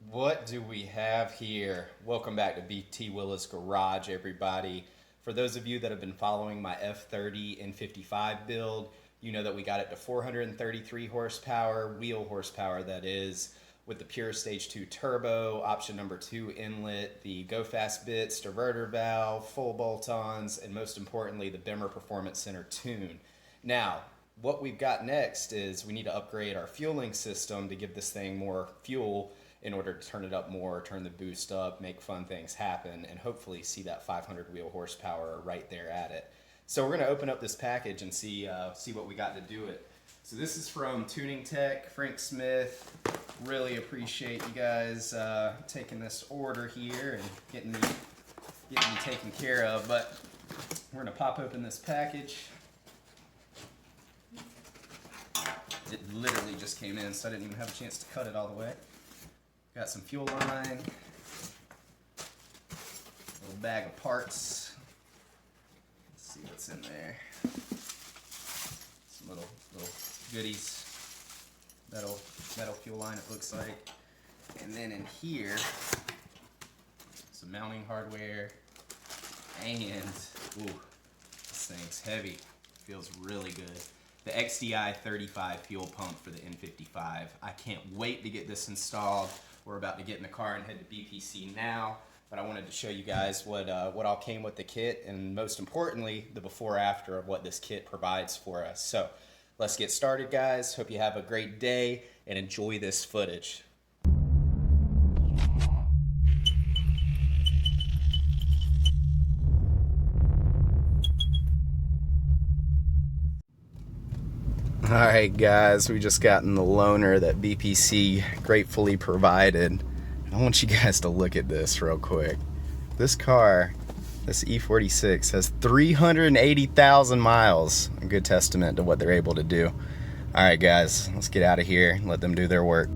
What do we have here? Welcome back to BT Willis Garage, everybody. For those of you that have been following my F30 N55 build, you know that we got it to 433 horsepower, wheel horsepower that is, with the pure stage 2 turbo, option number 2 inlet, the go fast bits, diverter valve, full bolt-ons, and most importantly, the Bimmer Performance Center tune. Now, what we've got next is we need to upgrade our fueling system to give this thing more fuel in order to turn it up more, turn the boost up, make fun things happen, and hopefully see that 500 wheel horsepower right there at it. So we're going to open up this package and see what we got to do it. So this is from Tuning Tech, Frank Smith. Really appreciate you guys taking this order here and getting me taken care of. But we're going to pop open this package. It literally just came in, so I didn't even have a chance to cut it all the way. Got some fuel line, little bag of parts. Let's see what's in there. Some little goodies, metal fuel line it looks like. And then in here, some mounting hardware, and ooh, this thing's heavy. Feels really good. The XDI-35 fuel pump for the N55. I can't wait to get this installed. We're about to get in the car and head to BPC now, but I wanted to show you guys what all came with the kit, and most importantly, the before after of what this kit provides for us. So let's get started, guys. Hope you have a great day and enjoy this footage. Alright guys, we just gotten the loaner that BPC gratefully provided. I want you guys to look at this real quick. This car, this E46, has 380,000 miles. A good testament to what they're able to do. Alright guys, let's get out of here and let them do their work.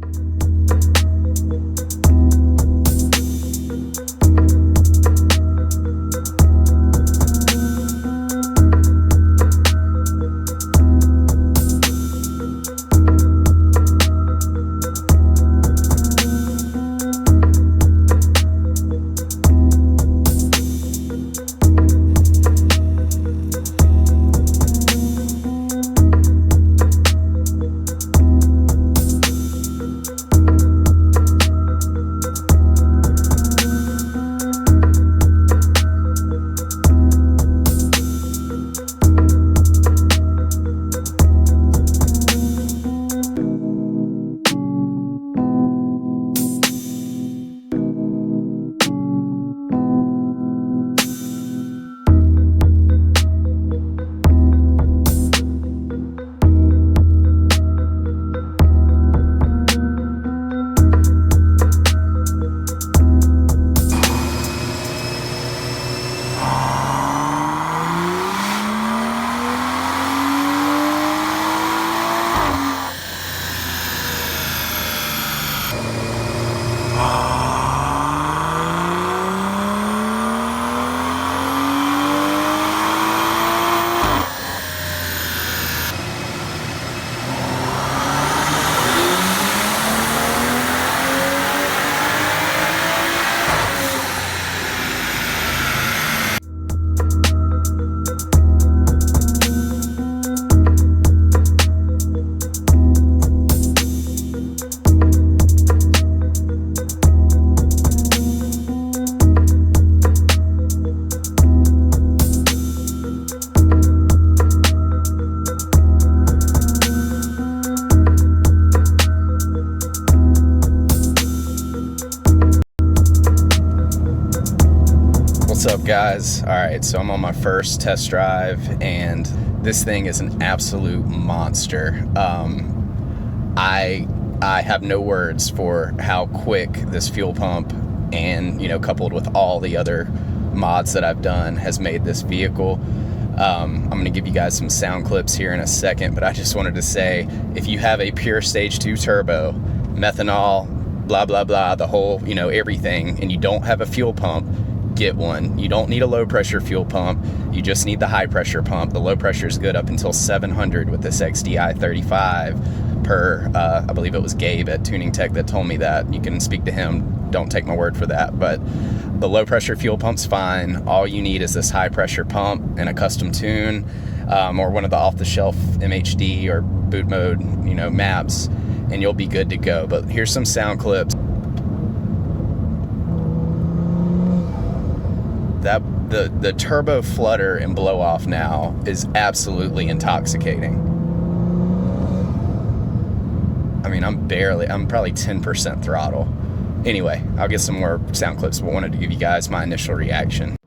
What's up guys? Alright, so I'm on my first test drive and this thing is an absolute monster. I have no words for how quick this fuel pump and, you know, coupled with all the other mods that I've done has made this vehicle. I'm going to give you guys some sound clips here in a second, but I just wanted to say, if you have a pure stage 2 turbo, methanol, blah blah blah, the whole, you know, everything, and you don't have a fuel pump, get one. You don't need a low pressure fuel pump, you just need the high pressure pump. The low pressure is good up until 700 with this XDI-35, per, I believe it was Gabe at Tuning Tech that told me that. You can speak to him, don't take my word for that, but the low pressure fuel pump's fine. All you need is this high pressure pump and a custom tune, or one of the off the shelf MHD or boot mode, maps, and you'll be good to go. But here's some sound clips. That the turbo flutter and blow off now is absolutely intoxicating. I mean, I'm probably 10% throttle. Anyway, I'll get some more sound clips, but wanted to give you guys my initial reaction.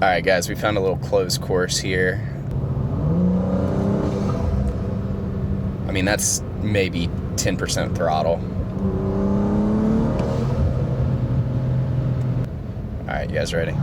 All right, guys, we found a little closed course here. I mean, that's maybe 10% throttle. All right, you guys ready?